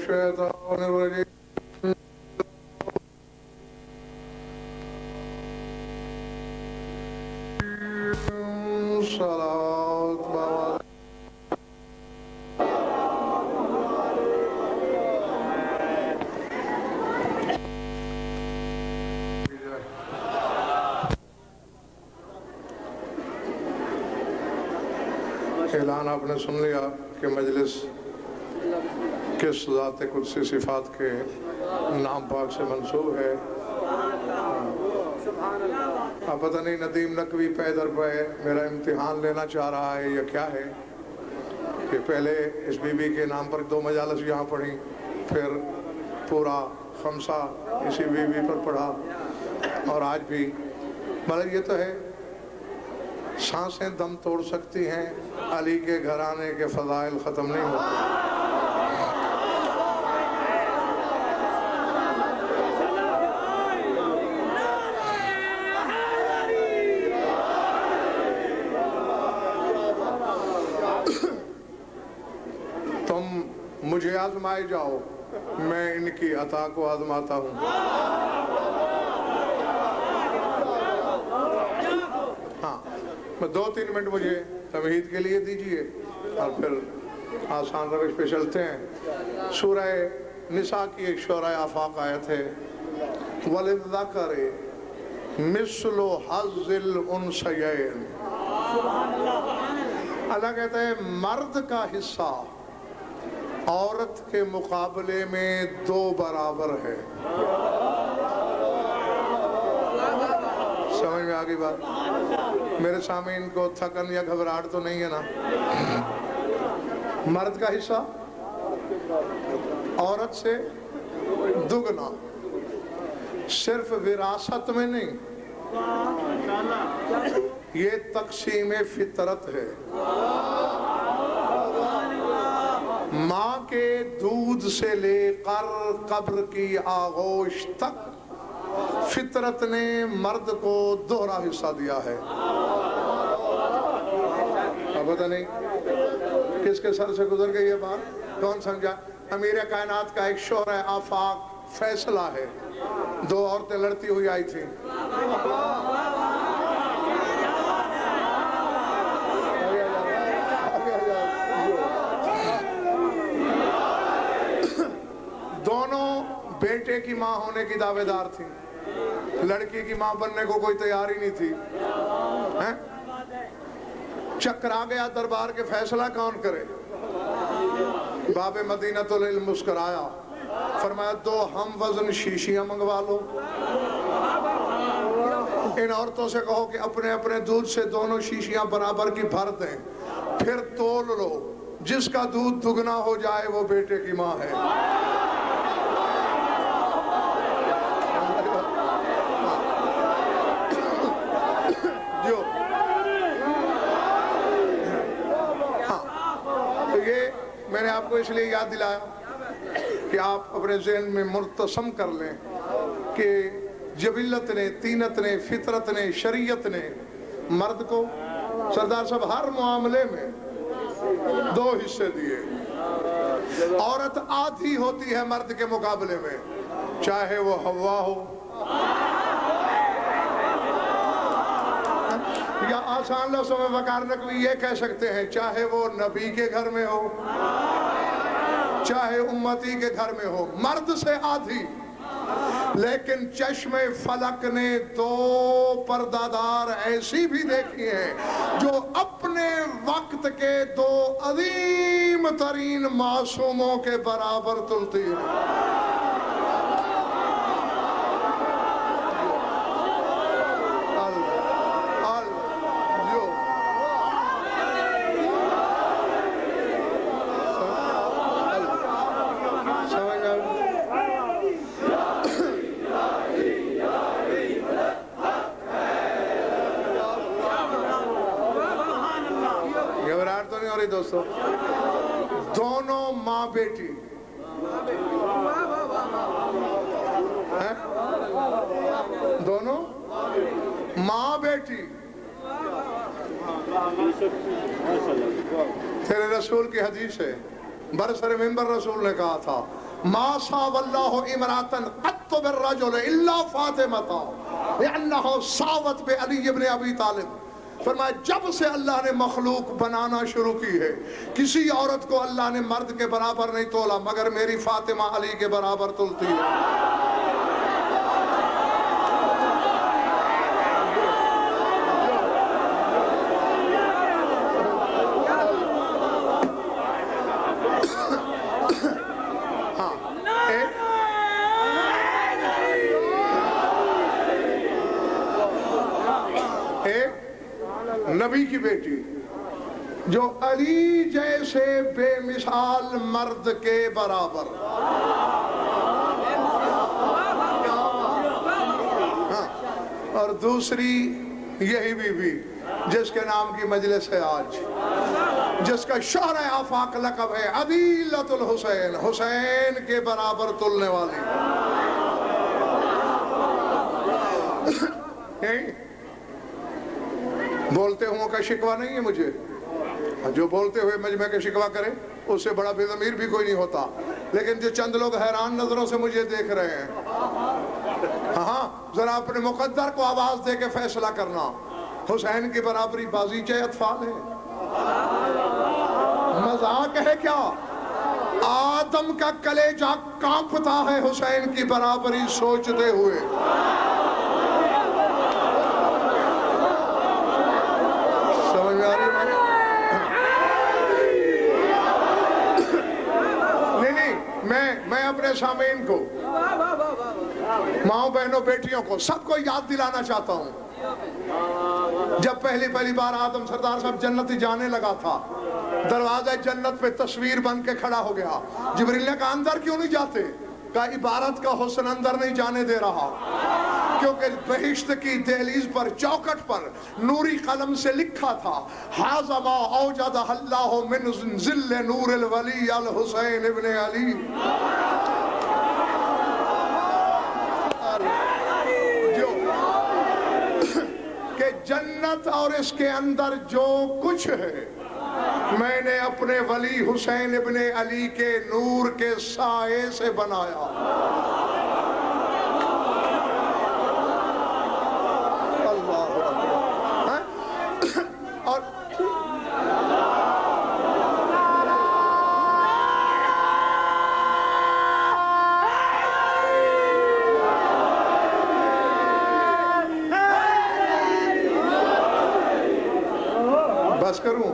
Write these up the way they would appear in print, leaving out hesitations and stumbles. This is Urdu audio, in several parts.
الشيطان الرجيم صلاة اعلان آپ نے سن لیا کہ مجلس کس ذات قدسی صفات کے نام پاک سے منسوب ہے. اب پتہ نہیں ندیم نقوی پیدر پہ میرا امتحان لینا چاہ رہا ہے یا کیا ہے کہ پہلے اس بی بی کے نام پر 2 مجالس یہاں پڑھی، پھر پورا خمسہ اسی بی بی پر پڑھا، اور آج بھی مگر یہ تو ہے سانسیں دم توڑ سکتی ہیں، علی کے گھرانے کے فضائل ختم نہیں ہوتے. تم مجھے آزمائے جاؤ، میں ان کی عطا کو آزماتا ہوں. ہاں 2-3 منٹ مجھے تمہید کے لیے دیجئے اور پھر آسان روش پہ چلتے ہیں. سورہ نساء کی ایک شورۂ آفاق آیت ہے، وَلِلذَّكَرِ مِثْلُ حَظِّ الْأُنْثَيَيْنِ. اللہ کہتا ہے مرد کا حصہ عورت کے مقابلے میں 2 برابر ہے. سمجھ میں آگئی بات؟ میرے سامعین کو تھکن یا گھبراہٹ تو نہیں ہے نا؟ مرد کا حصہ عورت سے دگنا، صرف وراثت میں نہیں، یہ تقسیم فطرت ہے. ماں کے دودھ سے لے کر قبر کی آغوش تک فطرت نے مرد کو 2 حصہ دیا ہے. اب پتہ نہیں کس کے سر سے گزر گئی یہ بات، کون سمجھا؟ امیر کائنات کا ایک شورۂ آفاق فیصلہ ہے. 2 عورتیں لڑتی ہوئی آئی تھیں، دونوں بیٹے کی ماں ہونے کی دعوے دار تھیں. لڑکی کی ماں بننے کو کوئی تیار ہی نہیں تھی. چکر آ گیا دربار کے، فیصلہ کون کرے؟ باب مدینۃ العلم مسکرایا، فرمایا 2 ہم وزن شیشیاں منگوا لو. ان عورتوں سے کہو کہ اپنے اپنے دودھ سے دونوں شیشیاں برابر کی بھر دیں، پھر تول لو، جس کا دودھ دگنا ہو جائے وہ بیٹے کی ماں ہے. میں نے آپ کو اس لیے یاد دلایا کہ آپ اپنے ذہن میں مرتسم کر لیں کہ جبلت نے، طینت نے، فطرت نے، شریعت نے مرد کو سردار صاحب ہر معاملے میں 2 حصے دیے. عورت آدھی ہوتی ہے مرد کے مقابلے میں، چاہے وہ حوا ہو یا آسان لفظوں میں وقار نقوی یہ کہہ سکتے ہیں چاہے وہ نبی کے گھر میں ہو چاہے امتی کے گھر میں ہو، مرد سے آدھی. لیکن چشم فلک نے 2 پردادار ایسی بھی دیکھی ہیں جو اپنے وقت کے 2 عظیم ترین معصوموں کے برابر تلتی ہیں. دوستو دونوں ماں بیٹی دونوں ماں بیٹی تیرے رسول کی حدیث ہے، برسر منبر رسول نے کہا تھا ما صاب اللہ امراتن قط بالرجل الا فاطمہ لانہ صاوت بعلی ابن ابی طالب. فرمایا جب سے اللہ نے مخلوق بنانا شروع کی ہے کسی عورت کو اللہ نے مرد کے برابر نہیں تولا مگر میری فاطمہ علی کے برابر تلتی ہے. نبی کی بیٹی جو علی جیسے بے مثال مرد کے برابر, اور دوسری یہی بی بی جس کے نام کی مجلس ہے آج, جس کا شہر آفاق لقب ہے عدیلۃ الحسین, حسین کے برابر تلنے والی. بولتے ہوں کا شکوہ نہیں ہے مجھے, جو بولتے ہوئے مجمع کے شکوہ کرے اس سے بڑا بے ضمیر بھی کوئی نہیں ہوتا, لیکن جو چند لوگ حیران نظروں سے مجھے دیکھ رہے ہیں, ہاں ذرا اپنے مقدر کو آواز دے کے فیصلہ کرنا. حسین کی برابری بازیچہ اطفال ہے, مذاق ہے کیا؟ آدم کا کلیجہ کانپتا ہے حسین کی برابری سوچتے ہوئے. میں اپنے سامعین کو, ماؤں بہنوں بیٹیوں کو, سب کو یاد دلانا چاہتا ہوں, جب پہلی بار آدم سردار صاحب جنت جانے لگا تھا, دروازہ جنت پہ تصویر بن کے کھڑا ہو گیا. جبریل نے کہا اندر کیوں نہیں جاتے؟ کہا عبارت کا حسن اندر نہیں جانے دے رہا, کیونکہ بہشت کی دہلیز پر چوکٹ پر نوری قلم سے لکھا تھا ھذا ما اوجد اللہ من ذل نور الولی الحسین ابن علی. کہ جنت اور اس کے اندر جو کچھ ہے میں نے اپنے ولی حسین ابن علی کے نور کے سائے سے بنایا. اللہ اور بس کروں,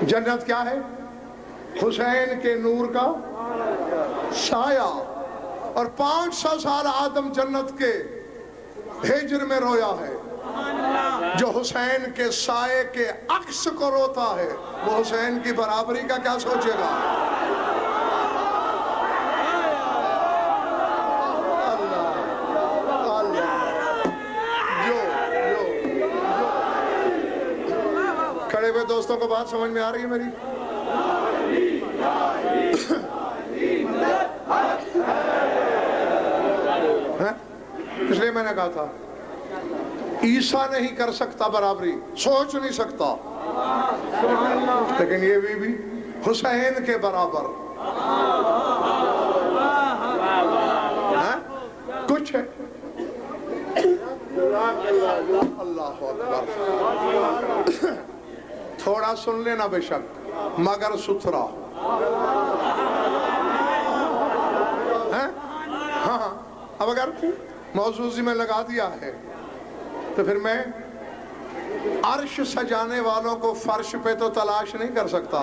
جنت کیا ہے؟ حسین کے نور کا سایہ. اور 500 سال آدم جنت کے ہجر میں رویا ہے. جو حسین کے سائے کے عکس کو روتا ہے وہ حسین کی برابری کا کیا سوچے گا؟ کھڑے ہوئے دوستوں کو بات سمجھ میں آ رہی ہے میری؟ اس لیے میں نے کہا تھا عیسیٰ نہیں کر سکتا برابری, سوچ نہیں سکتا, لیکن یہ بھی حسین کے برابر کچھ ہے. اللہ اکبر. تھوڑا سن لینا بے شک مگر ستھرا. ہاں اب اگر موضوعی میں لگا دیا ہے تو پھر میں عرش سجانے والوں کو فرش پہ تو تلاش نہیں کر سکتا.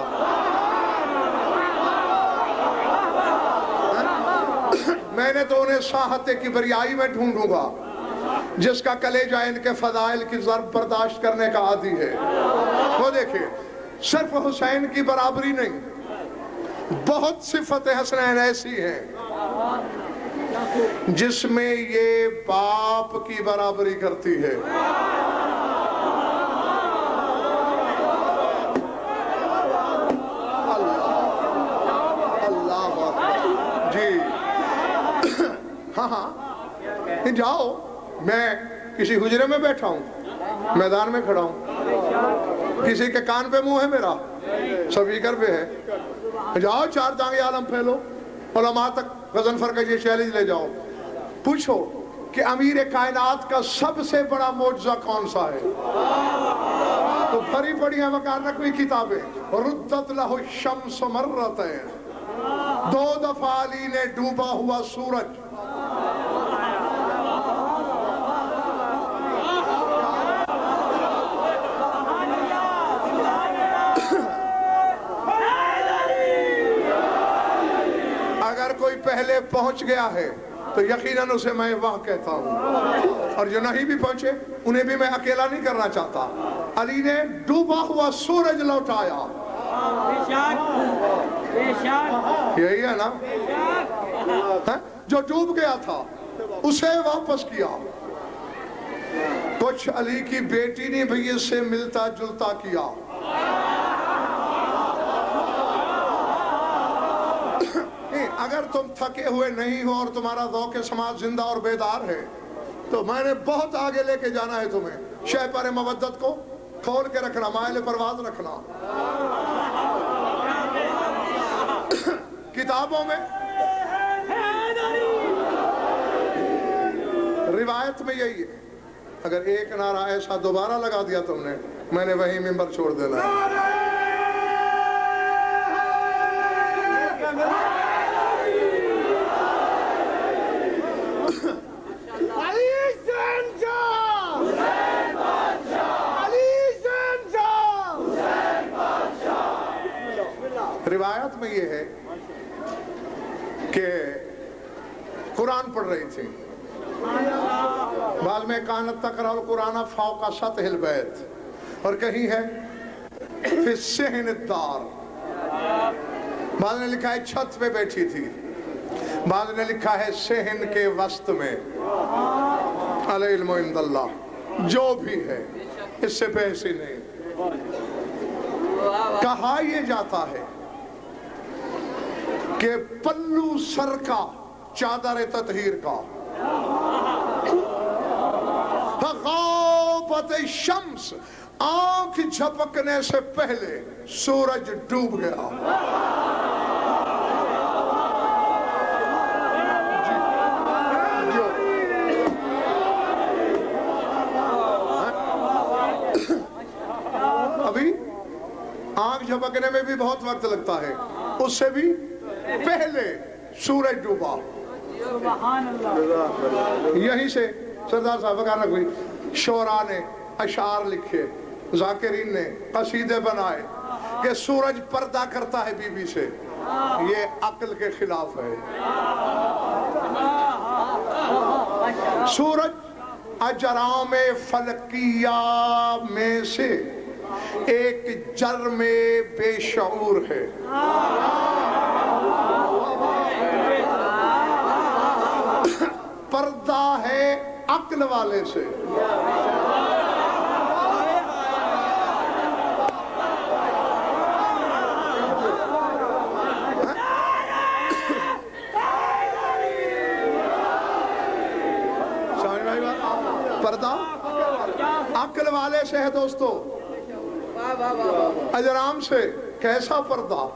میں نے تو انہیں ساحت کبریائی میں ڈھونڈوں گا جس کا کلیجہ ان کے فضائل کی ضرب برداشت کرنے کا عادی ہے. وہ دیکھیں صرف حسین کی برابری نہیں, بہت صفت حسنین ایسی ہیں جس میں یہ باپ کی برابری کرتی ہے. اللہ جی ہاں جاؤ, میں کسی حجرے میں بیٹھا ہوں, میدان میں کھڑا ہوں, کسی کے کان پہ منہ ہے میرا, سپیکر پہ ہے, جاؤ چار جانگ عالم پھیلو، علماء تک غضنفر کا یہ چیلنج لے جاؤ، پوچھو کہ امیر کائنات کا سب سے بڑا معجزہ کون سا ہے؟ تو بڑی بڑی وقارنقوی کتابیں، ردت لہ الشمس مرتین، 2 دفعہ علی نے ڈوبا ہوا سورج، اگر کوئی پہلے پہنچ گیا ہے تو یقیناً اسے میں وہاں کہتا ہوں، اور جو نہیں بھی پہنچے انہیں بھی میں اکیلا نہیں کرنا چاہتا۔ علی نے ڈوبا ہوا سورج لوٹایا، یہی ہے نا، جو ڈوب گیا تھا اسے واپس کیا۔ کچھ علی کی بیٹی نے بھی اس سے ملتا جلتا کیا۔ اگر تم تھکے ہوئے نہیں ہو اور تمہارا ذوق سماعت زندہ اور بیدار ہے تو میں نے بہت آگے لے کے جانا ہے تمہیں۔ شہ پر مودت کو کھول کے رکھنا، مائل پرواز رکھنا۔ کتابوں میں روایت میں یہی ہے، اگر ایک نعرہ ایسا دوبارہ لگا دیا تم نے، میں نے وہی ممبر چھوڑ دینا ہے۔ روایت میں یہ ہے کہ قرآن پڑھ رہی تھی، بعض میں کانت تقرأ القرآن فوق سطح البیت، اور کہیں ہے فی الصحن الدار، بعض نے لکھا ہے چھت پہ بیٹھی تھی، بعض نے لکھا ہے صحن کے وسط میں۔ العلم عند اللہ، جو بھی ہے اس سے بحثی نہیں۔ کہا یہ جاتا ہے کہ پلو سر کا چادر تطہیر کا، غابت شمس، آنکھ جھپکنے سے پہلے سورج ڈوب گیا۔ ابھی آنکھ جھپکنے میں بھی بہت وقت لگتا ہے، اس سے بھی پہلے سورج ڈوبا۔ یہیں سے سردار صاحب کا کوئی شعراء نے اشعار لکھے، ذاکرین نے قصیدے بنائے کہ سورج پردہ کرتا ہے بی بی سے، یہ عقل کے خلاف ہے۔ سورج اجرام فلکیہ میں سے ایک جرم بے شعور ہے۔ پردہ ہے عقل والے سے۔ پردہ عقل والے سے ہے دوستو، اجرام سے کیسا پردہ۔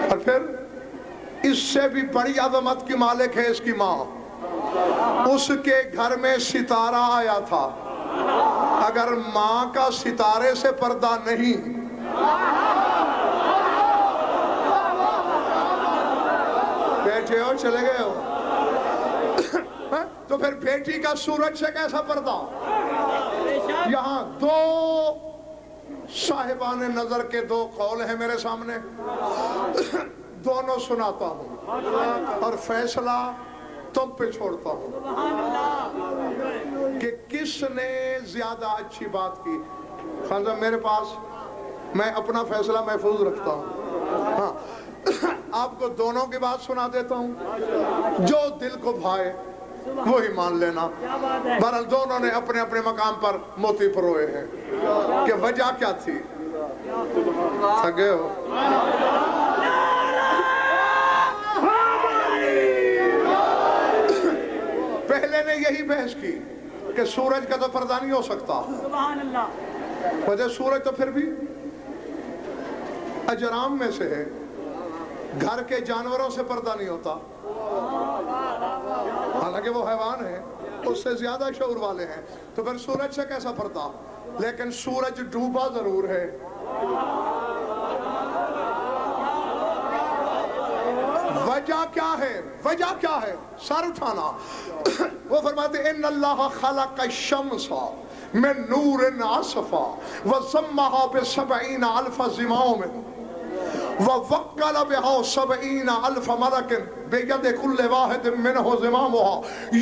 اور پھر اس سے بھی بڑی عظمت کی مالک ہے اس کی ماں، اس کے گھر میں ستارہ آیا تھا، اگر ماں کا ستارے سے پردہ نہیں، بیٹھے ہو چلے گئے ہو، تو پھر بیٹی کا سورج سے کیسا پردہ۔ یہاں دو صاحبان نظر کے دو قول ہیں میرے سامنے، دونوں سناتا ہوں اور فیصلہ تم پہ چھوڑتا ہوں کہ کس نے زیادہ اچھی بات کی۔ خان صاحب میرے پاس، میں اپنا فیصلہ محفوظ رکھتا ہوں، ہاں آپ کو دونوں کی بات سنا دیتا ہوں، جو دل کو بھائے وہی مان لینا۔ بہرحال دونوں نے اپنے اپنے مقام پر موتی پروئے ہیں کہ وجہ کیا تھی۔ تھکے ہو؟ پہلے نے یہی بحث کی کہ سورج کا تو پردہ نہیں ہو سکتا، وجہ سورج تو پھر بھی اجرام میں سے ہے، گھر کے جانوروں سے پردہ نہیں ہوتا، حالانکہ وہ حیوان ہے، اس سے زیادہ شعور والے ہیں، تو پھر سورج سے کیسا پردہ؟ لیکن سورج ڈوبا ضرور ہے۔ وجہ کیا ہے؟ وجہ کیا ہے؟ سر اٹھانا۔ وہ فرماتے ہیں ان اللہ خلق الشمس من نور عصفا وضمها بسبعین الف زمام ووکل بها 70,000 ملک بید کل واحد منه زمامها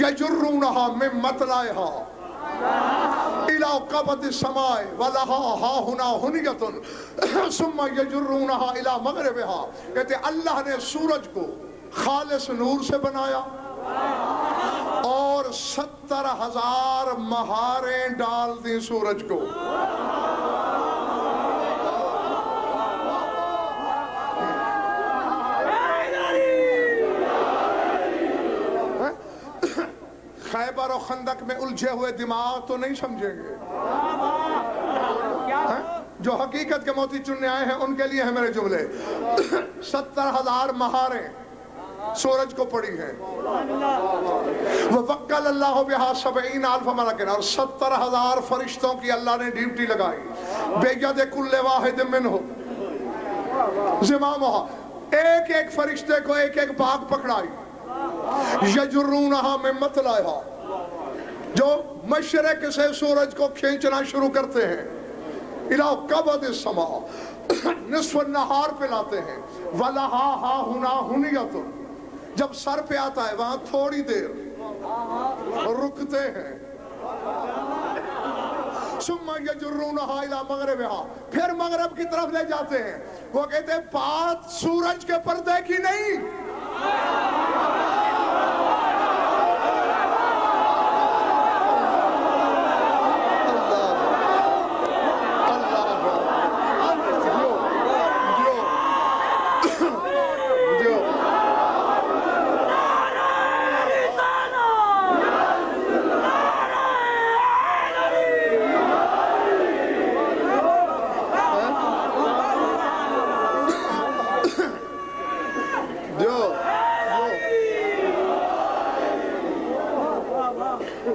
یجرونها من مطلعها الى قبض السماء ولها ها هنا ہنیۃ ثم یجرونها الى مغربها۔ کہتے اللہ نے سورج کو خالص نور سے بنایا اور 70,000 مہاریں ڈال دی سورج کو۔ خیبر و خندق میں الجھے ہوئے دماغ تو نہیں سمجھیں گے، جو حقیقت کے موتی چننے آئے ہیں ان کے لیے ہیں میرے جملے۔ 70,000 مہاریں سورج کو پڑی ہیں، وَوَكَّلَ اللَّهُ بِهَا 70,000 مَلَكٍ، اور 70,000 فرشتوں کی اللہ نے ڈیوٹی لگائی، بِيَدِ كُلِّ وَاحِدٍ مِّنْهُ زِمَامُهَا، ایک ایک فرشتے کو ایک ایک باغ پکڑائی، یجرونها من مطلعها، جو مشرق سے سورج کو کھینچنا شروع کرتے ہیں، الى قبض السماء، نصف النہار پہ لاتے ہیں، وَلَهَا هَا هُنَا هُنِيَةٌ، جب سر پہ آتا ہے وہاں تھوڑی دیر رکتے ہیں، ثم یجرونها الى مغربها، پھر مغرب کی طرف لے جاتے ہیں۔ وہ کہتے ہیں بات سورج کے پردے کی نہیں،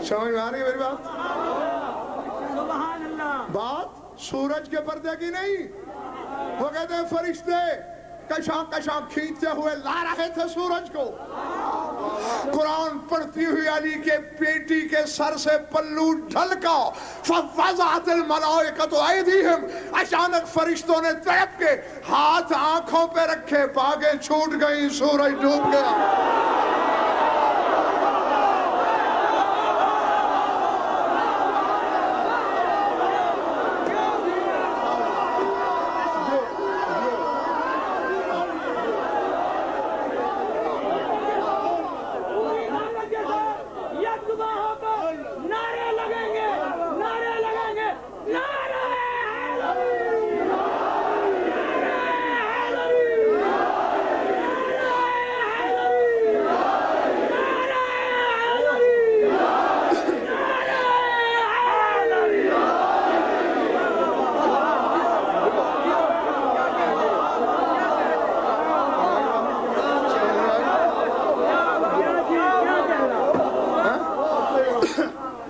سمجھ میں آ رہی ہے میری بات؟ بات سورج کے پردے کی نہیں۔ وہ کہتے ہیں فرشتے کشاں کشاں کھینچتے ہوئے لا رہے تھے سورج کو، قرآن پڑھتی ہوئی علی کے بیٹی کے سر سے پلو ڈھلکا، فَوَضَعَتِ الْمَلَائِكَةُ أَيْدِيهِمْ، اچانک فرشتوں نے تڑپ کے ہاتھ آنکھوں پہ رکھے، باغیں چھوٹ گئیں، سورج ڈوب گیا۔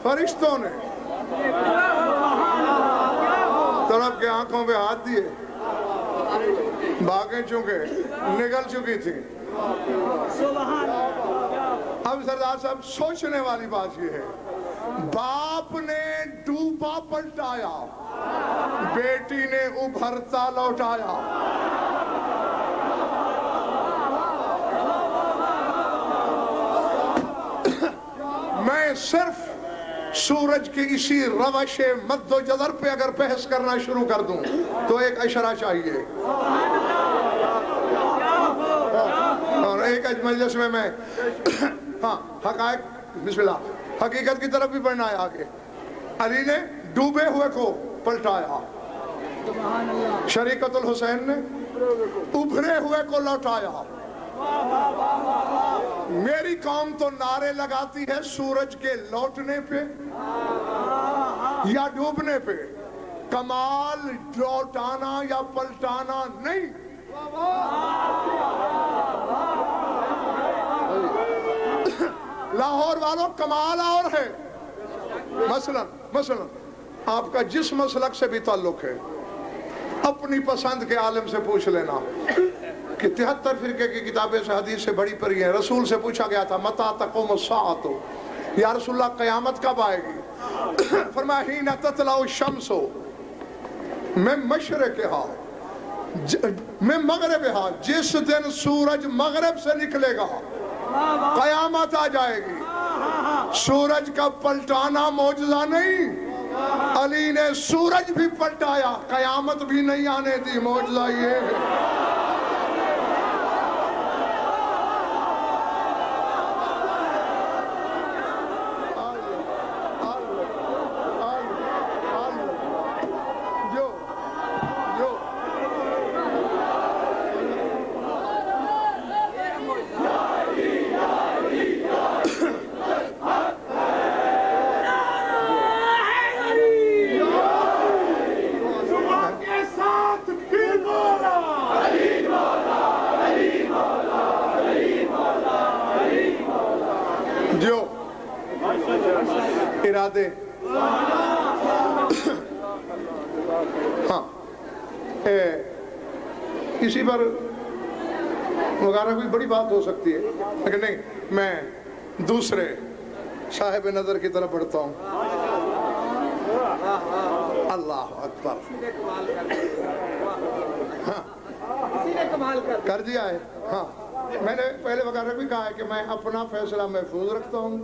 فرشتوں نے تڑپ کے آنکھوں پہ ہاتھ دیے، باغیں چونکہ نگل چکی تھی۔ اب سردار صاحب سوچنے والی بات یہ ہے، باپ نے ڈوبا پلٹایا، بیٹی نے ابھرتا لوٹایا۔ میں صرف سورج کی اسی روش مد و جزر پہ اگر بحث کرنا شروع کر دوں تو ایک اشرہ چاہیے، اور ایک مجلس میں ہاں حقائق بسم اللہ حقیقت کی طرف بھی بڑھنا ہے آگے۔ علی نے ڈوبے ہوئے کو پلٹایا، شریکت الحسین نے ابھرے ہوئے کو لوٹایا۔ میری قوم تو نعرے لگاتی ہے سورج کے لوٹنے پہ یا ڈوبنے پہ، کمال لوٹانا یا پلٹانا نہیں، لاہور والوں کمال اور ہے. مثلا آپ کا جس مسلک سے بھی تعلق ہے اپنی پسند کے عالم سے پوچھ لینا کہ 73 فرقے کی کتابیں سے حدیث سے بڑی پڑھی ہیں. رسول سے پوچھا گیا تھا متى تقوم الساعة، یا رسول اللہ قیامت کب آئے گی؟ فرمایا حین تطلع الشمس من مشرقہا، من مغربہا، جس دن سورج مغرب سے نکلے گا قیامت آ جائے گی. سورج کا پلٹانا معجزہ نہیں، علی نے سورج بھی پلٹایا، قیامت بھی نہیں آنے دی. معجزہ یہ ہے. ارادے ہاں اسی پر وغیرہ کوئی بڑی بات ہو سکتی ہے، لیکن نہیں، میں دوسرے صاحب نظر کی طرف بڑھتا ہوں. اللہ اکبر، کر دیا ہے. ہاں میں نے پہلے وغیرہ بھی کہا ہے کہ میں اپنا فیصلہ محفوظ رکھتا ہوں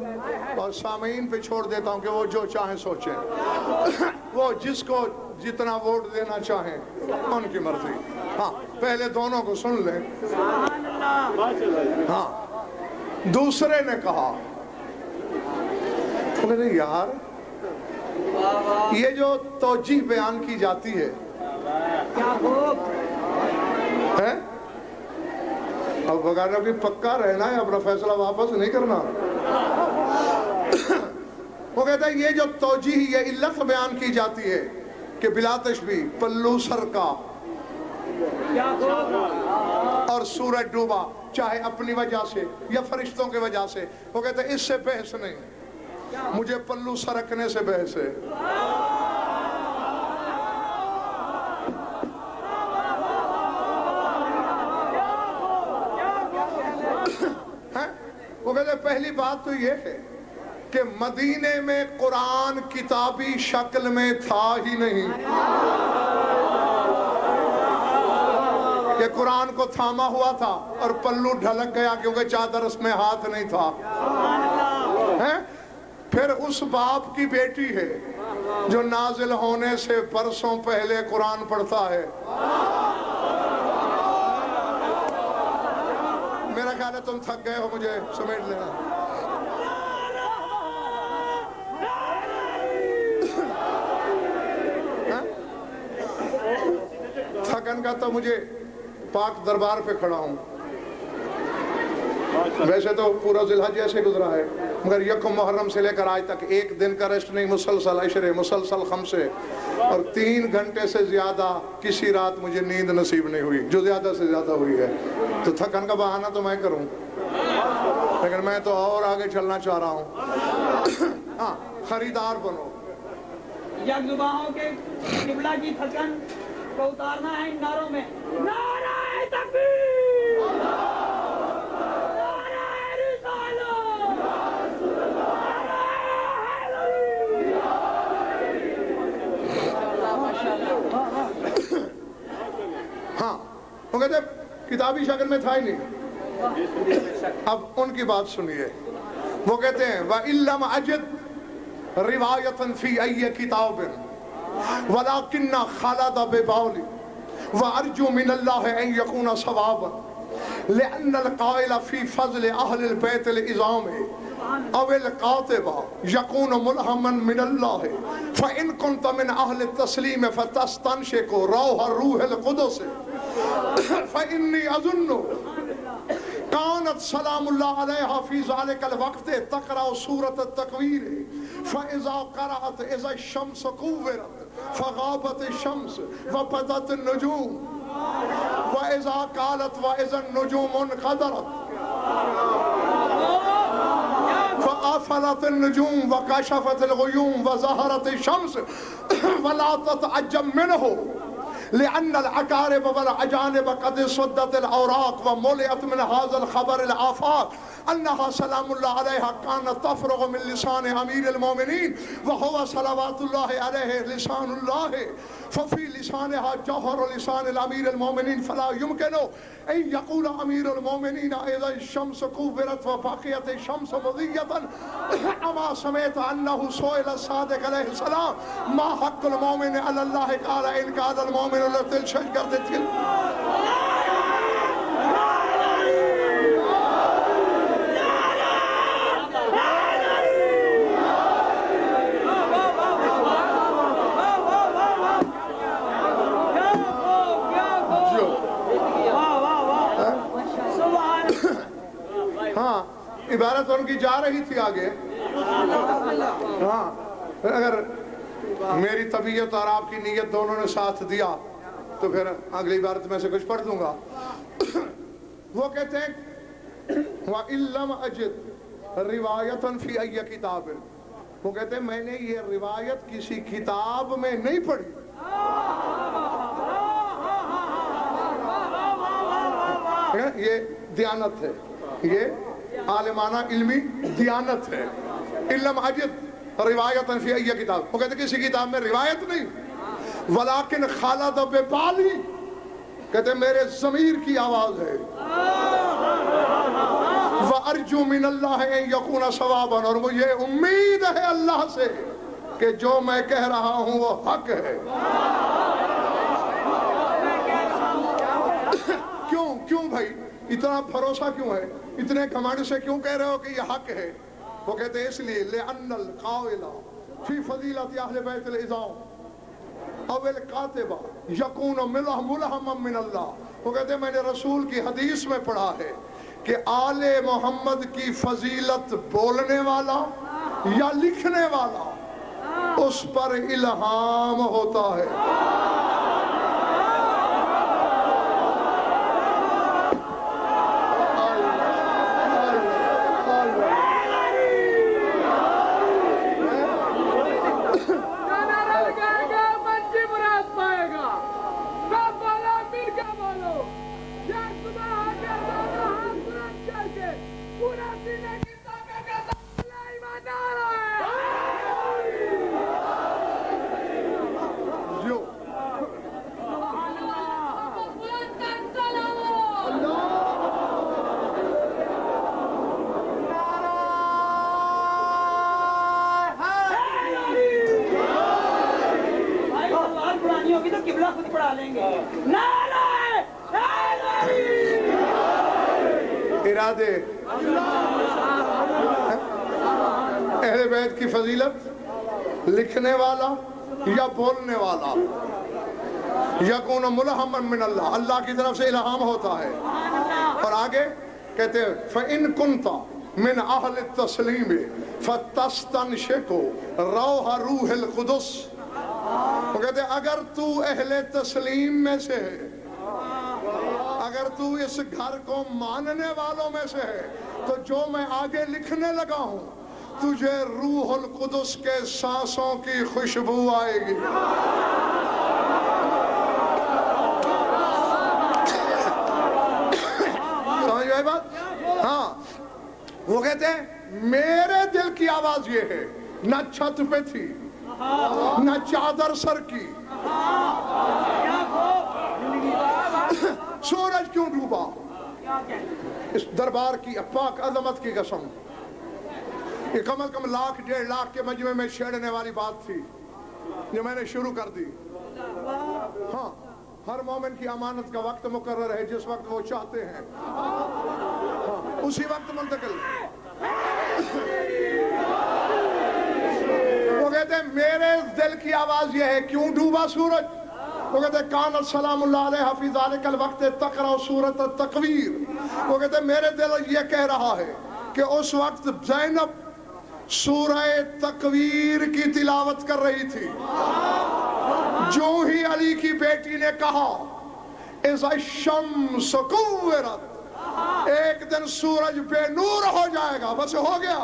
اور سامعین پہ چھوڑ دیتا ہوں کہ وہ جو چاہیں سوچیں، وہ جس کو جتنا ووٹ دینا چاہیں ان کی مرضی. ہاں پہلے دونوں کو سن لیں. ہاں دوسرے نے کہا یار یہ جو توجیہ بیان کی جاتی ہے اب وغیرہ بھی پکا رہنا ہے، اپنا فیصلہ واپس نہیں کرنا. وہ کہتا ہے یہ جو توجیہ یہ علت بیان کی جاتی ہے کہ بلا تشبیہ پلو سر کا اور سورج ڈوبا، چاہے اپنی وجہ سے یا فرشتوں کی وجہ سے، وہ کہتا ہے اس سے بحث نہیں، مجھے پلو سرکنے سے بحث ہے. وہ کہتے ہیں پہلی بات تو یہ ہے کہ مدینے میں قرآن کتابی شکل میں تھا ہی نہیں، کہ قرآن کو تھاما ہوا تھا اور پلو ڈھلک گیا کیونکہ چادر اس میں ہاتھ نہیں تھا. پھر اس باپ کی بیٹی ہے جو نازل ہونے سے برسوں پہلے قرآن پڑھتا ہے. میرا خیال ہے تم تھک گئے ہو، مجھے سمیٹ لینا. تھکن کا تو مجھے پاک دربار پہ کھڑا ہوں. ویسے تو پورا ذی الحجہ ایسے گزرا ہے، مگر یکم محرم سے لے کر آج تک ایک دن کا ریسٹ نہیں، مسلسل عشرے، مسلسل خمسے، اور 3 گھنٹے سے زیادہ کسی رات مجھے نیند نصیب نہیں ہوئی، جو زیادہ سے زیادہ ہوئی ہے. تو تھکن کا بہانہ تو میں کروں، لیکن میں تو اور آگے چلنا چاہ رہا ہوں. ہاں خریدار بنو. یک زبانوں کے قبلہ کی تھکن کو اتارنا ہے ان نعروں میں. نعرہ تکبیر، نعرہ رسالت، ہاں وہ کہتے کتابی شکل میں تھا ہی نہیں. اب ان کی بات سنیے. وہ کہتے ہیں وَإِلَّمْ أَجِدْ رِوَایَةً فِي أَيِّ كِتَابٍ وَلَكِنَّ خَلَدَ بِبَوْلِ وَأَرْجُو مِنَ اللَّهِ أَن يَكُونَ صَوَابًا لِأَنَّ الْقَائِلَ فِي فَضْلِ أَهْلِ الْبَيْتِ الْإِزَامِ أَوِ الْقَاطِبَ يَكُونُ مُلْهَمًا مِنَ اللَّهِ فَإِن كُنْتَ مِنْ أَهْلِ التَّسْلِيمِ فَتَسْتَنْشِقُ رَوْحَ الرُّوحِ الْقُدُسِ فَإِنِّي أَظُنُّ كانت سلام اللہ علیہ فی ذالک الوقت تقرأ سورة التکویر فإذا قرأت إذا الشمس كورت فغابت الشمس وبدت النجوم وإذا قالت وإذا النجوم انقدرت فأفلت النجوم وكشفت الغيوم وظهرت الشمس ولا تتعجب منه لأن العقارب والأجانب قد صدت الأوراق وملئت من هذا الخبر الآفاق أنها سلام الله عليها كانت تفرغ من لسان أمير المؤمنين وهو صلوات الله عليه لسان الله ففي لسانها جوهر لسان الأمير المؤمنين فلا يمكن أن يقول أمير المؤمنين إذا الشمس كبرت وبقيت الشمس مضية أما سمعت أنه سئل الصادق عليه السلام ما حق المؤمن على الله قال إن كان المؤمن لتل شجرة تل ہاں عبارت ان کی جا رہی تھی آگے ہاں اگر میری طبیعت اور آپ کی نیت دونوں نے ساتھ دیا تو پھر اگلی عبارت میں سے کچھ پڑھ دوں گا وہ کہتے ہیں وَإِن لَمْ أَجِدْ رِوَایَةً فِي أَيِّ کتاب وہ کہتے ہیں میں نے یہ روایت کسی کتاب میں نہیں پڑھی یہ دیانت ہے یہ عالمانہ علمی دیانت ہے علم اجد روایتاً فی ای کتاب وہ کہتے کسی کتاب میں روایت نہیں ولیکن خالد ببالی کہتے میرے ضمیر کی آواز ہے وَأَرْجُو مِنَ اللَّهِ أَن يَكُونَ صَوَابًا اور مجھے امید ہے اللہ سے کہ جو میں کہہ رہا ہوں وہ حق ہے کیوں بھائی اتنا بھروسہ کیوں ہے اتنے گھمنڈ سے کیوں کہہ رہے ہو کہ یہ حق ہے وہ کہتے ہیں اس لیے لِأَنَّ الْقَائِلَ فِي فَضِيلَةِ أَهْلِ بَيْتِ الْإِزَامِ أَوْ الْقَاتِبَ يَكُونُ مُلْهَمًا مِّنَ اللَّهِ وہ کہتے ہیں میں نے رسول کی حدیث میں پڑھا ہے کہ آل محمد کی فضیلت بولنے والا یا لکھنے والا اس پر الہام ہوتا ہے ارادے اہل بیت کی فضیلت لکھنے والا یا بولنے والا یکون ملہمًا من اللہ اللہ کی طرف سے الہام ہوتا ہے اور آگے کہتے ہیں فَإِن كُنْتَ مِنْ أَهْلِ التَّسْلِيمِ فَتَسْتَنْشِقُ رَوْحَ رُوحِ الْقُدُسِ وہ کہتے ہیں اگر تو اہل تسلیم میں سے ہے اگر تو اس گھر کو ماننے والوں میں سے ہے تو جو میں آگے لکھنے لگا ہوں تجھے روح القدس کے سانسوں کی خوشبو آئے گی سمجھ گئے بات ہاں وہ کہتے ہیں میرے دل کی آواز یہ ہے نہ چھت پہ تھی نہ چادر سر کی سورج کیوں ڈوبا اس دربار کی پاک عظمت کی قسم یہ کم از کم 1,00,000-1,50,000 کے مجمع میں چھیڑنے والی بات تھی جو میں نے شروع کر دی ہاں ہر مومن کی امانت کا وقت مقرر ہے جس وقت وہ چاہتے ہیں ہاں اسی وقت منتقل وہ کہتے ہیں میرے دل کی آواز یہ ہے کیوں ڈوبا سورج وہ کہتے ہیں کانت سلام اللہ علیہ فی ذالک الوقت تقرأ سورۃ التکویر وہ کہتے ہیں میرے دل یہ کہہ رہا ہے کہ اس وقت زینب سورہ تکویر کی تلاوت کر رہی تھی جو ہی علی کی بیٹی نے کہا اذا الشمس کورت، ایک دن سورج بے نور ہو جائے گا، بس ہو گیا۔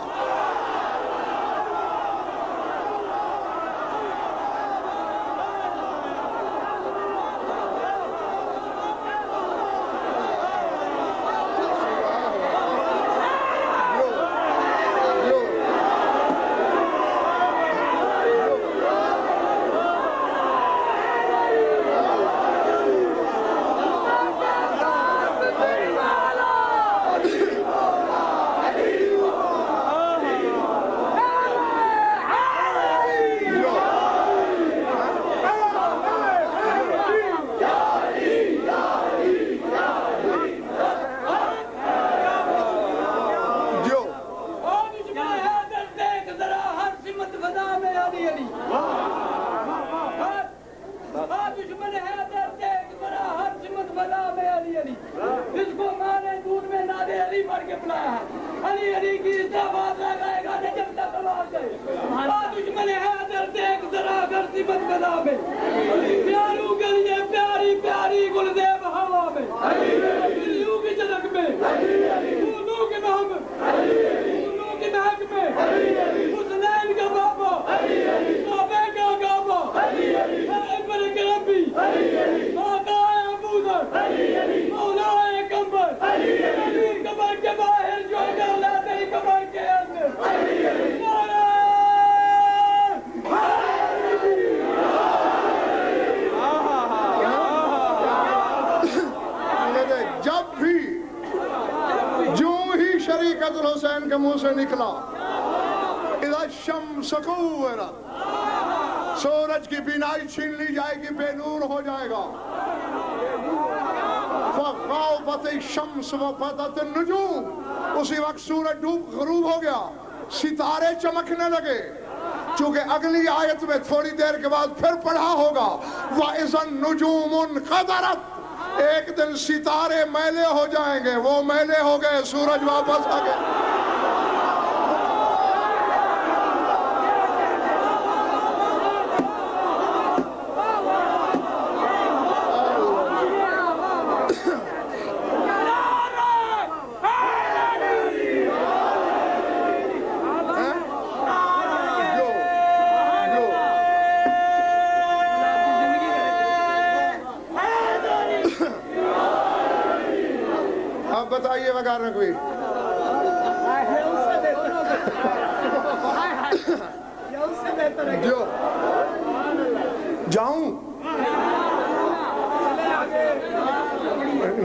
حسین کے منہ سے نکلا اذا الشمس کورت، سورج کی بینائی چھین لی جائے گی، بے نور ہو جائے گا۔ فغابت الشمس وبدت النجوم، اسی وقت سورج غروب ہو گیا، ستارے چمکنے لگے۔ چونکہ اگلی آیت میں تھوڑی دیر کے بعد پھر پڑھا ہوگا وَإِذَا النُّجُومُ انْقَدَرَتْ، ایک دن ستارے میلے ہو جائیں گے، وہ میلے ہو گئے، سورج واپس آ گیا۔ بتائیے وغیرہ نہ کوئی جو جاؤں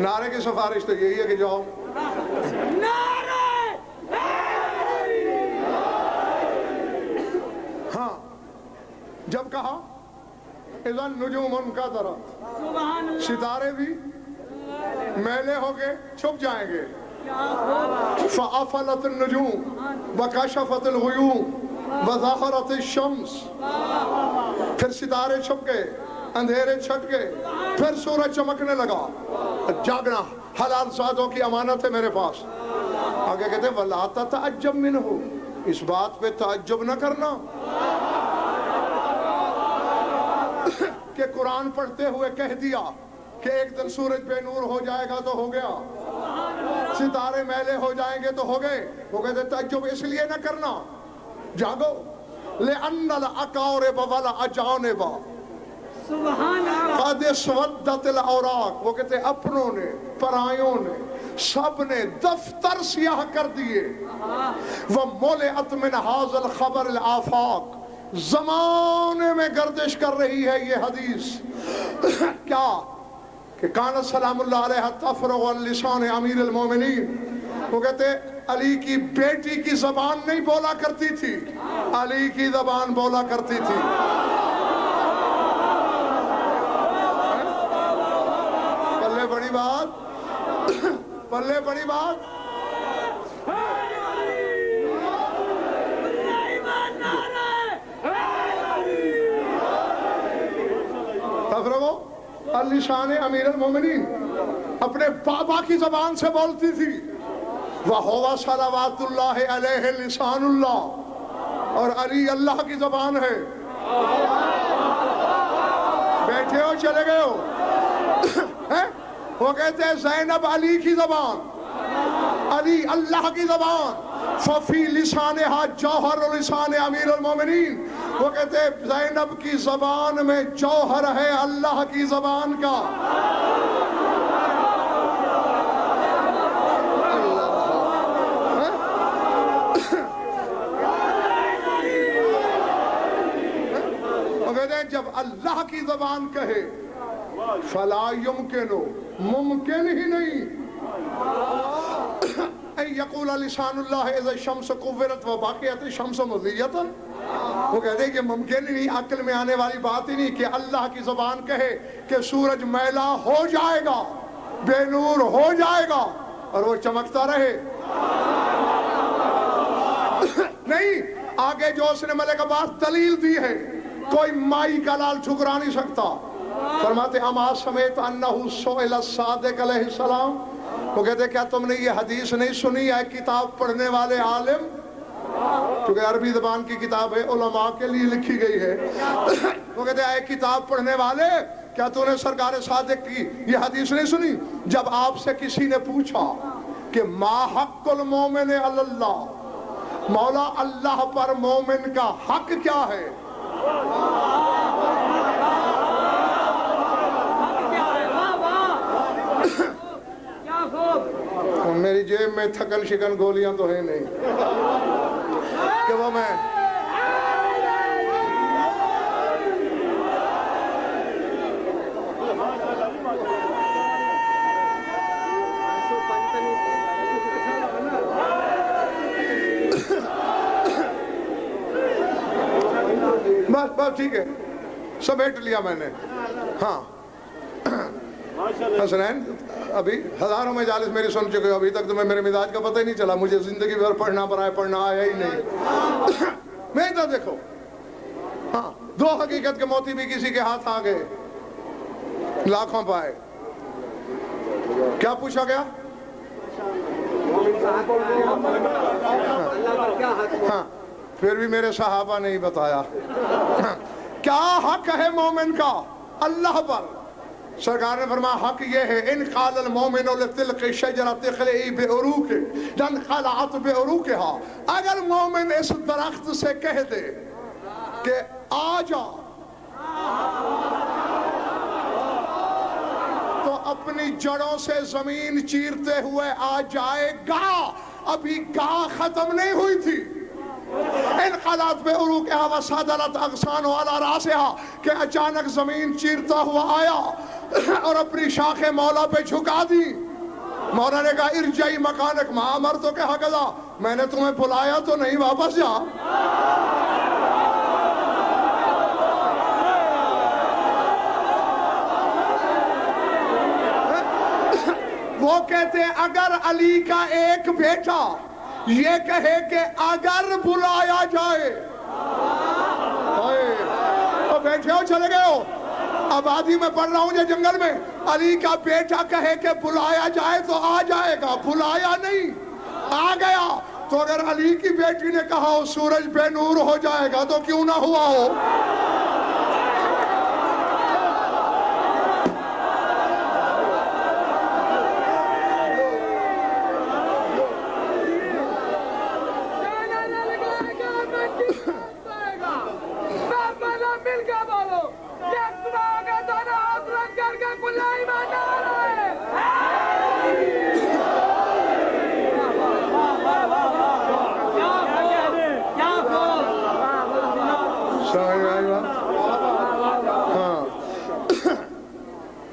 نعرے کی سفارش تو یہی ہے کہ جاؤ۔ ہاں جب کہا اذا النجوم انقدرت، ستارے بھی میلے ہو گئے، چھپ جائیں گے۔ فَأَفَلَتِ النُّجُومُ وَكَشَفَتِ الْغُيُومُ وَظَهَرَتِ الشَّمْسُ، پھر ستارے چھپ گئے، اندھیرے چھٹ گئے، پھر سورج چمکنے لگا۔ جاگنا حلال ساتھوں کی امانت ہے میرے پاس۔ آگے کہتے ہیں وَلَا تَتَعَجَّبْ مِنْهُ، اس بات پہ تعجب نہ کرنا کہ قرآن پڑھتے ہوئے کہہ دیا کہ ایک دن سورج بے نور ہو جائے گا تو ہو گیا، ستارے میلے ہو جائیں گے تو ہو گئے۔ وہ کہتے تعجب اس لیے نہ کرنا، جاگو لِأَنَّ الْأَقَارِبَ وَالْأَجَانِبَ قَدْ اسْوَدَّتِ الْأَوْرَاقُ، وہ کہتے اپنوں نے پرایوں نے سب نے دفتر سیاہ کر دیے۔ وَمُلِئَتْ مِنْ هَذَا الْخَبَرِ الْآفَاقُ، زمانے میں گردش کر رہی ہے یہ حدیث کیا کہ کانت سلام اللہ علیہ تفرغ اللسان امیر المومنین، وہ کہتے علی کی بیٹی کی زبان نہیں بولا کرتی تھی، علی کی زبان بولا کرتی تھی۔ پلے بڑی بات، پلے بڑی بات۔ تفرغ اللسان امیر المومنین، اپنے بابا کی زبان سے بولتی تھی۔ وَهُوَ صَلَوَاتُ اللَّهِ عَلَيْهِ لِسَانُ اللَّهِ، اور علی اللہ کی زبان ہے۔ بیٹھے ہو چلے گئے ہو؟ وہ کہتے ہیں زینب علی کی زبان، علی اللہ کی زبان، ففی لسانہا جوہر لسان امیر المومنین، وہ کہتے ہیں زینب کی زبان میں جوہر ہے اللہ کی زبان کا۔ جب اللہ کی زبان کہے فلا یمکنو، ممکن ہی نہیں، ان یقول لسان اللہ اذا الشمس کورت وباقیت الشمس مضیۃ، وہ کہتے ہیں کہ ممکن ہی نہیں، عقل میں آنے والی بات ہی نہیں کہ اللہ کی زبان کہے کہ سورج میلا ہو جائے گا، بے نور ہو جائے گا اور وہ چمکتا رہے۔ نہیں، آگے جو اس نے ملک عباس دلیل دی ہے، کوئی مائی کا لال ٹھکرا نہیں سکتا۔ فرماتے اما سمیت انہ سئل الصادق علیہ السلام، وہ کہتے کیا تم نے یہ حدیث نہیں سنی ہے کتاب پڑھنے والے عالم، کیونکہ عربی زبان کی کتاب ہے، علماء کے لیے لکھی گئی ہے۔ وہ کہتے اے کتاب پڑھنے والے، کیا تو نے سرکار صادق کی یہ حدیث نہیں سنی؟ جب آپ سے کسی نے پوچھا کہ ما حق المومن علی اللہ، مولا اللہ پر مومن کا حق کیا ہے؟ میری جیب میں تھکن شکن گولیاں تو ہے نہیں کہ وہ میں بس ٹھیک ہے، سمیٹ لیا میں نے۔ ہاں حسنین، ابھی ہزاروں مجالس میری سن چکے ہو، ابھی تک تمہیں میرے مزاج کا پتہ ہی نہیں چلا، مجھے زندگی بھر پڑھنا آیا ہی نہیں۔ میں تو دیکھو، ہاں دو حقیقت کے موتی بھی کسی کے ہاتھ آ گئے، لاکھوں پائے۔ کیا پوچھا گیا؟ ہاں پھر بھی میرے صحابہ نہیں بتایا کیا حق ہے مومن کا اللہ پر۔ سرکار نے فرمایا حق یہ ہے ان قال المومن لتلق شجرۃ تخلئی بعروق لانخلعت بعروقها، اگر مومن اس درخت سے کہہ دے کہ آ جا تو اپنی جڑوں سے زمین چیرتے ہوئے آ جائے گا، ابھی گاہ ختم نہیں ہوئی تھی۔ انقلعت بعروقها وصدلت اغصانها على راسها، کہ اچانک زمین چیرتا ہوا آیا اور اپنی شاخ مولا پہ جھکا دی۔ مولا نے کہا ارجعی مکانک ما امرتک ہکذا، میں نے تمہیں بلایا تو نہیں، واپس جا۔ وہ کہتے ہیں اگر علی کا ایک بیٹا یہ کہے کہ اگر بلایا جائے، تو بیٹھے ہو چلے گئے ہو؟ آبادی میں پڑھ رہا ہوں یہ جنگل میں، علی کا بیٹا کہے کہ بلایا جائے تو آ جائے گا، بلایا نہیں آ گیا۔ تو اگر علی کی بیٹی نے کہا ہو سورج بے نور ہو جائے گا تو کیوں نہ ہوا ہو؟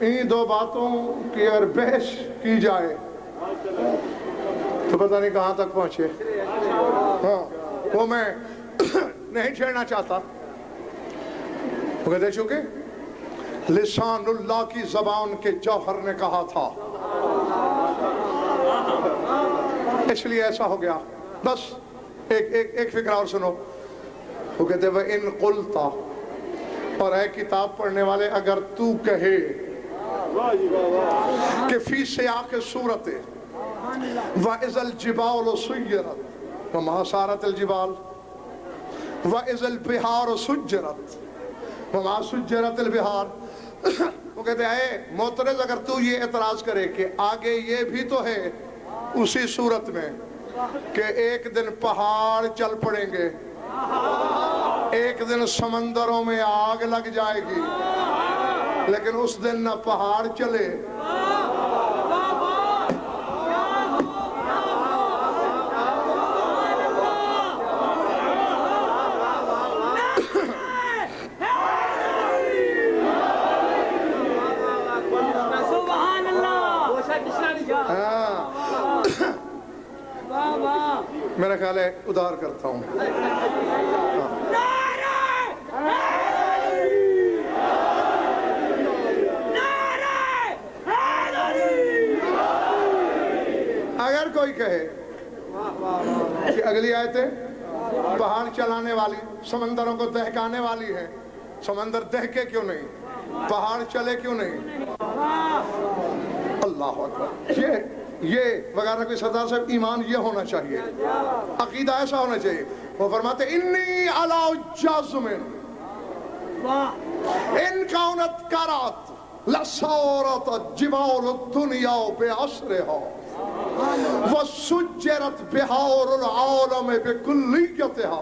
ان دو باتوں کی اگر بحث کی جائے تو پتہ نہیں کہاں تک پہنچے۔ ہاں وہ میں نہیں چھیڑنا چاہتا، وہ کہتے چونکہ لسان اللہ کی زبان کے جوہر نے کہا تھا اس لیے ایسا ہو گیا۔ بس ایک فکرہ اور سنو، وہ کہتے وَإِن قُلْتَ، اور اے کتاب پڑھنے والے اگر تو کہے کہ فی سیاق صورت وَإِذَا الْجِبَالُ سُيِّرَتْ وَمَا سَارَتِ الْجِبَالُ وَإِذَا الْبِحَارُ سُجِّرَتْ وَمَا سُجِّرَتِ الْبِحَارُ وہ کہتے ہیں اے معترض اگر تو یہ اعتراض کرے کہ آگے یہ بھی تو ہے اسی صورت میں کہ ایک دن پہاڑ چل پڑیں گے، ایک دن سمندروں میں آگ لگ جائے گی، لیکن اس دن نہ پہاڑ چلے میرا خیال ہے ادھار کرتا ہوں. اگر کوئی کہے کہ اگلی آیتیں پہاڑ چلانے والی، سمندروں کو دہکانے والی ہے، سمندر دہکے کیوں نہیں، پہاڑ چلے کیوں نہیں؟ اللہ اکبر. یہ وغیرہ کوئی سردار صاحب ایمان یہ ہونا چاہیے، عقیدہ ایسا ہونا چاہیے. وہ فرماتے انی علی جزم ان کونت کرات لسورت جبال الدنیا بعصرها وسجرت بحار العالم بکلیتها.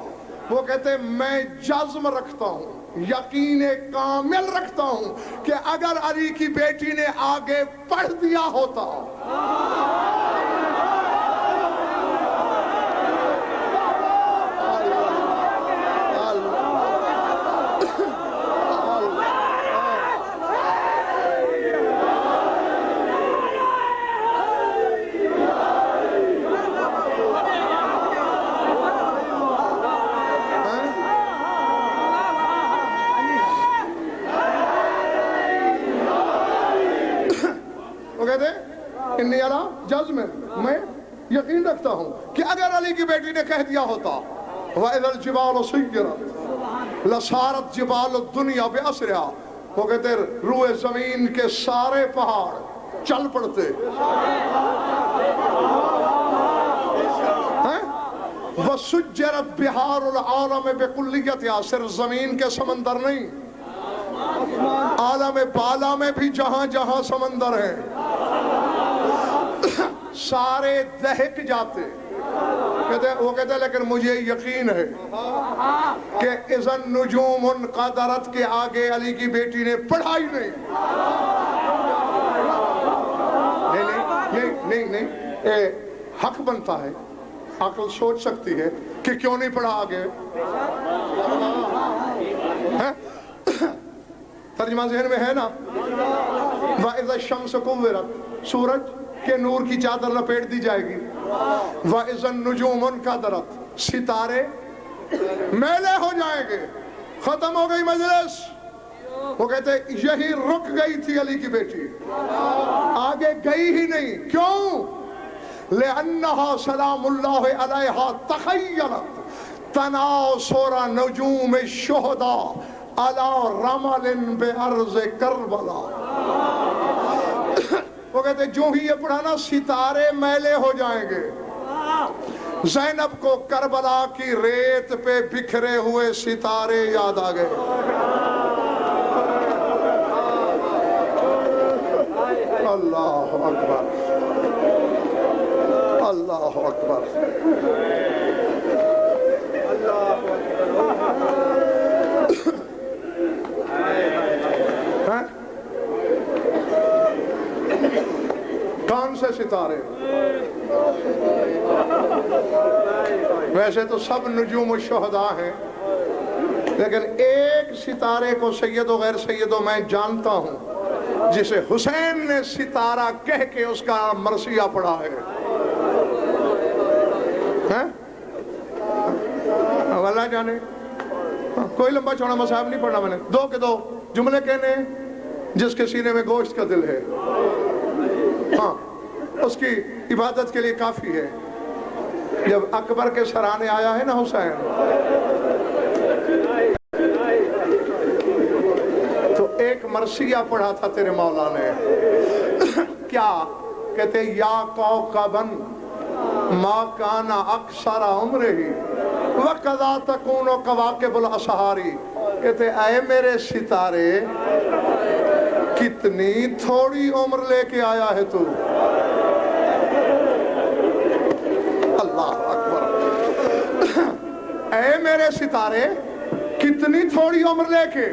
وہ کہتے ہیں میں جزم رکھتا ہوں، یقین کامل رکھتا ہوں کہ اگر علی کی بیٹی نے آگے پڑھ دیا ہوتا انی علی جزم، میں یقین رکھتا ہوں کہ اگر علی کی بیٹی نے کہہ دیا ہوتا وَإِذَا الْجِبَالُ سُيِّرَتْ لَصَارَتْ جِبَالُ الدُّنْيَا بِأَسْرِهَا. وہ کہتے ہیں روئے زمین کے سارے پہاڑ چل پڑتے. وَسُجِّرَتْ بِحَارُ الْعَالَمِ بِكُلِّيَّتِهَا. صرف زمین کے سمندر نہیں، عالم بالا میں بھی جہاں جہاں سمندر ہیں سارے دہک جاتے. وہ کہتے ہیں لیکن مجھے یقین ہے کہ اذن نجوم انقدرت کے آگے علی کی بیٹی نے پڑھائی نہیں. نہیں حق بنتا ہے، عقل سوچ سکتی ہے کہ کیوں نہیں پڑھا آگے. ترجمہ ذہن میں ہے نا. وَإِذَا الشَّمْسُ كُوِّرَتْ، سورج کے نور کی چادر لپیٹ دی جائے گی. وَإِذَا النُّجُومُ انْكَدَرَتْ، ستارے میلے ہو جائیں گے. ختم ہو گئی مجلس. وہ کہتے ہیں یہی رک گئی تھی علی کی بیٹی، آگے گئی ہی نہیں. کیوں؟ لِأَنَّهَا سَلَامُ اللَّهِ عَلَيْهَا تَخَيَّلَتْ تَنَاصُرَ نُجُومِ الشُّهَدَاءِ عَلَى رَمَلٍ بِأَرْضِ كَرْبَلَا. وہ کہتے ہیں جو ہی یہ پڑھانا ستارے میلے ہو جائیں گے. زینب کو کربلا کی ریت پہ بکھرے ہوئے ستارے یاد آ گئے. اللہ اکبر، اللہ اکبر. کون سے ستارے؟ ویسے تو سب نجوم الشہداء ہیں، لیکن ایک ستارے کو سید و غیر سید و میں جانتا ہوں جسے حسین نے ستارہ کہہ کے اس کا مرثیہ پڑھا ہے. واللہ جانے کوئی لمبا چوڑا مصحف نہیں پڑھنا میں نے. دو کے دو جملے کہنے جس کے سینے میں گوشت کا دل ہے، ہاں اس کی عبادت کے لیے کافی ہے. جب اکبر کے سرانے آیا ہے نا حسین، تو ایک مرثیہ پڑھا تھا تیرے مولا نے. کیا کہتے؟ یا کوکبن ما کان اکثر عمرہی وقضا تکون کواکب الاسحاری. کہتے اے میرے ستارے کتنی تھوڑی عمر لے کے آیا ہے تو. اللہ اکبر. اے میرے ستارے کتنی تھوڑی عمر لے کے.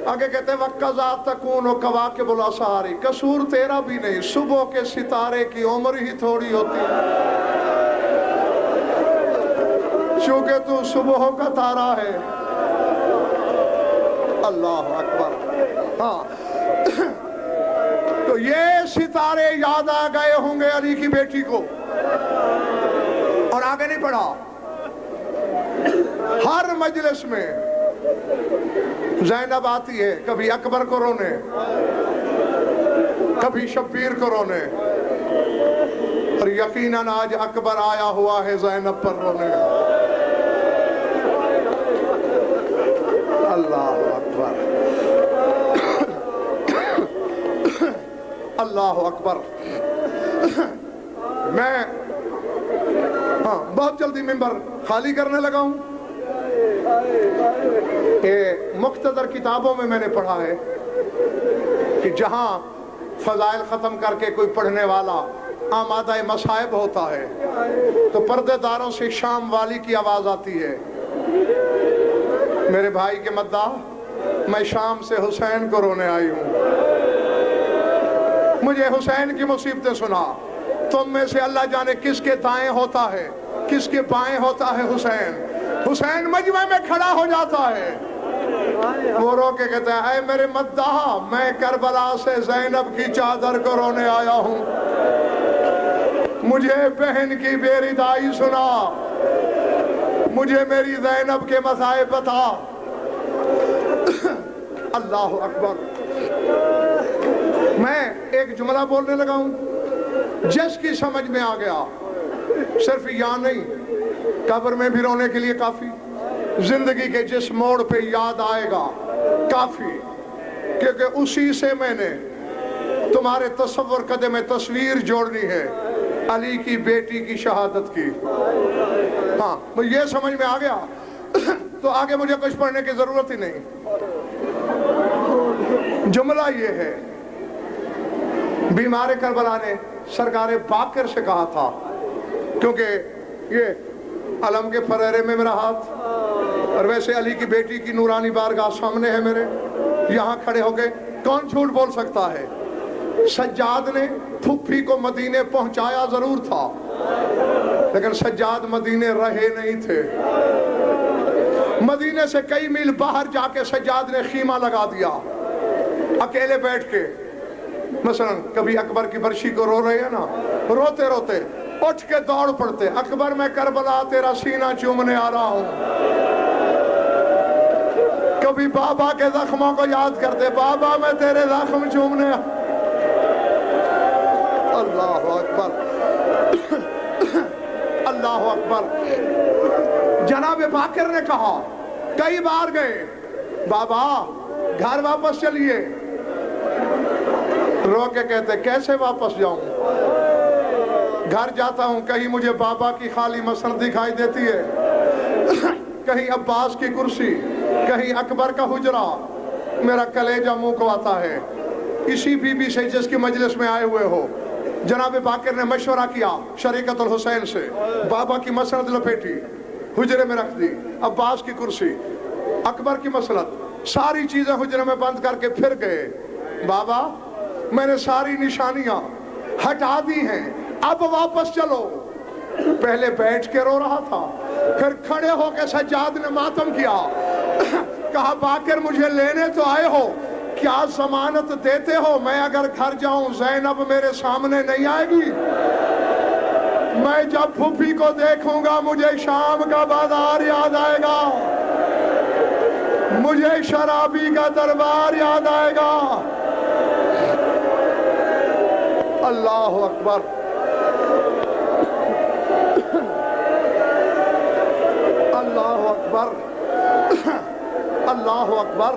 آگے کہتے ہیں وَقَّذَا تَكُونُ كَوَاكِبُ الْأَسْحَارِ. قصور تیرا بھی نہیں، صبح کے ستارے کی عمر ہی تھوڑی ہوتی ہے، چونکہ تو صبح کا تارا ہے. اللہ اکبر. ہاں تو یہ ستارے یاد آ گئے ہوں گے علی کی بیٹی کو. اور آگے نہیں پڑھا. ہر مجلس میں زینب آتی ہے، کبھی اکبر کو رونے، کبھی شبیر کو رونے، اور یقیناً آج اکبر آیا ہوا ہے زینب پر رونے. اللہ اکبر. اللہ اکبر. میں بہت جلدی ممبر خالی کرنے لگا ہوں. مختصر کتابوں میں نے پڑھا ہے کہ جہاں فضائل ختم کر کے کوئی پڑھنے والا آمادہ مصائب ہوتا ہے تو پردے داروں سے شام والی کی آواز آتی ہے، میرے بھائی کے مداح میں شام سے حسین کو رونے آئی ہوں، مجھے حسین کی مصیبتیں سنا. تم میں سے اللہ جانے کس کے دائیں ہوتا ہے، کس کے بائیں ہوتا ہے حسین. حسین مجمع میں کھڑا ہو جاتا ہے، وہ رو کے کہتا ہے اے میرے مداح میں کربلا سے زینب کی چادر کو رونے آیا ہوں، مجھے بہن کی بے ردائی سنا، مجھے میری زینب کے مصائب بتا. اللہ اکبر. میں ایک جملہ بولنے لگا ہوں، جس کی سمجھ میں آ گیا صرف یہاں نہیں، قبر میں بھی رونے کے لیے کافی، زندگی کے جس موڑ پہ یاد آئے گا کافی، کیونکہ اسی سے میں نے تمہارے تصور قدم میں تصویر جوڑنی ہے علی کی بیٹی کی شہادت کی. ہاں یہ سمجھ میں آ گیا تو آگے مجھے کچھ پڑھنے کی ضرورت ہی نہیں. جملہ یہ ہے، بیمار کربلا نے سرکار باقر سے کہا تھا، کیونکہ یہ علم کے فرارے میں میرا ہاتھ اور ویسے علی کی بیٹی کی نورانی بارگاہ سامنے ہے میرے، یہاں کھڑے ہو گئے. کون جھوٹ بول سکتا ہے؟ سجاد نے پھپھی کو مدینے پہنچایا ضرور تھا، لیکن سجاد مدینے رہے نہیں تھے. مدینے سے کئی میل باہر جا کے سجاد نے خیمہ لگا دیا، اکیلے بیٹھ کے. مثلا کبھی اکبر کی برشی کو رو رہے ہیں نا، روتے روتے اٹھ کے دوڑ پڑتے، اکبر میں کربلا تیرا سینہ چومنے آ رہا ہوں. کبھی بابا کے زخموں کو یاد کرتے، بابا میں تیرے زخم چومنے. اللہ اکبر. اللہ اکبر. جناب باقر نے کہا، کئی بار گئے، بابا گھر واپس چلیے. رو کے کہتے کیسے واپس جاؤں، گھر جاتا ہوں کہیں مجھے بابا کی خالی مسند دکھائی دیتی ہے، کہیں عباس کی کرسی، کہیں اکبر کا حجرہ، میرا کلیجہ منہ کو آتا ہے. اسی بی بی سے جس کی مجلس میں آئے ہوئے ہو. جناب باقر نے مشورہ کیا شریکت الحسین سے، بابا کی مسند لپیٹی، حجرے میں رکھ دی، عباس کی کرسی، اکبر کی مسند، ساری چیزیں حجرے میں بند کر کے پھر گئے. بابا میں نے ساری نشانیاں ہٹا دی ہیں، اب واپس چلو. پہلے بیٹھ کے رو رہا تھا، پھر کھڑے ہو کے سجاد نے ماتم کیا. کہا باقر مجھے لینے تو آئے ہو، کیا ضمانت دیتے ہو میں اگر گھر جاؤں زینب میرے سامنے نہیں آئے گی؟ میں جب پھوپھی کو دیکھوں گا مجھے شام کا بازار یاد آئے گا، مجھے شرابی کا دربار یاد آئے گا. اللہ اکبر. اللہ اکبر. اللہ اکبر.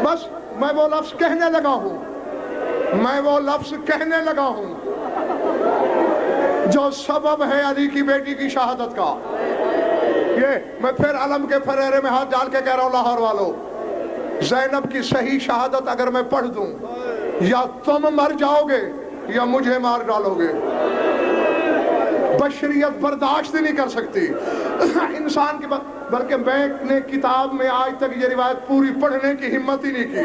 بس میں وہ لفظ کہنے لگا ہوں، میں وہ لفظ کہنے لگا ہوں جو سبب ہے علی کی بیٹی کی شہادت کا. یہ میں پھر علم کے پھریرے میں ہاتھ ڈال کے کہہ رہا ہوں لاہور والوں، زینب کی صحیح شہادت اگر میں پڑھ دوں، یا تم مر جاؤ گے یا مجھے مار ڈالو گے۔ بشریت برداشت نہیں کر سکتی انسان کی بلکہ میں نے کتاب میں آج تک یہ روایت پوری پڑھنے کی ہمت ہی نہیں کی،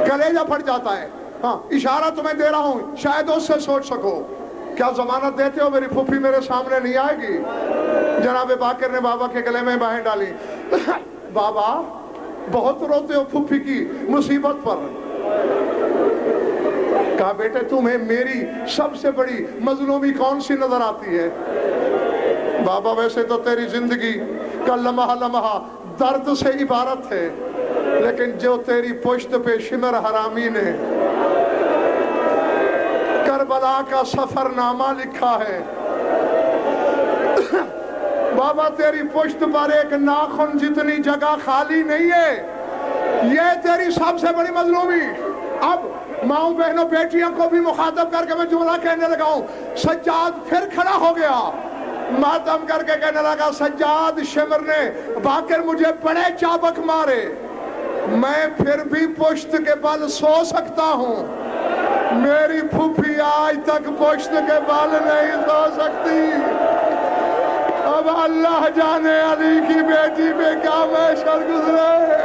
کلیجہ پھٹ جاتا ہے۔ ہاں اشارہ تمہیں دے رہا ہوں، شاید اس سے سوچ سکو۔ کیا ضمانت دیتے ہو میری پھوپھی میرے سامنے نہیں آئے گی؟ جناب باقر نے بابا کے گلے میں باہیں ڈالی، بابا بہت روتے ہو پھوپھی کی مصیبت پر۔ کہا بیٹے تمہیں میری سب سے بڑی مظلومی کون سی نظر آتی ہے؟ بابا ویسے تو تیری زندگی کا لمحہ لمحہ درد سے عبارت ہے، لیکن جو تیری پشت پہ شمر حرامی نے کربلا کا سفر نامہ لکھا ہے، بابا تیری پشت پر ایک ناخن جتنی جگہ خالی نہیں ہے، یہ تیری سب سے بڑی مظلومی۔ اب ماؤں بہنوں بیٹیاں کو بھی مخاطب کر کے میں جملہ کہنے لگا ہوں، سجاد پھر کھڑا ہو گیا، ماتم کر کے کہنے لگا، سجاد شمر نے باقر مجھے بڑے چابک مارے، میں پھر بھی پشت کے بل سو سکتا ہوں، میری پھوپھی آج تک پشت کے بل نہیں سو سکتی۔ اب اللہ جانے علی کی بیٹی پہ کیا محشر گزرے،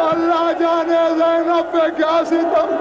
اللہ جانے زینب پہ کیا ستم۔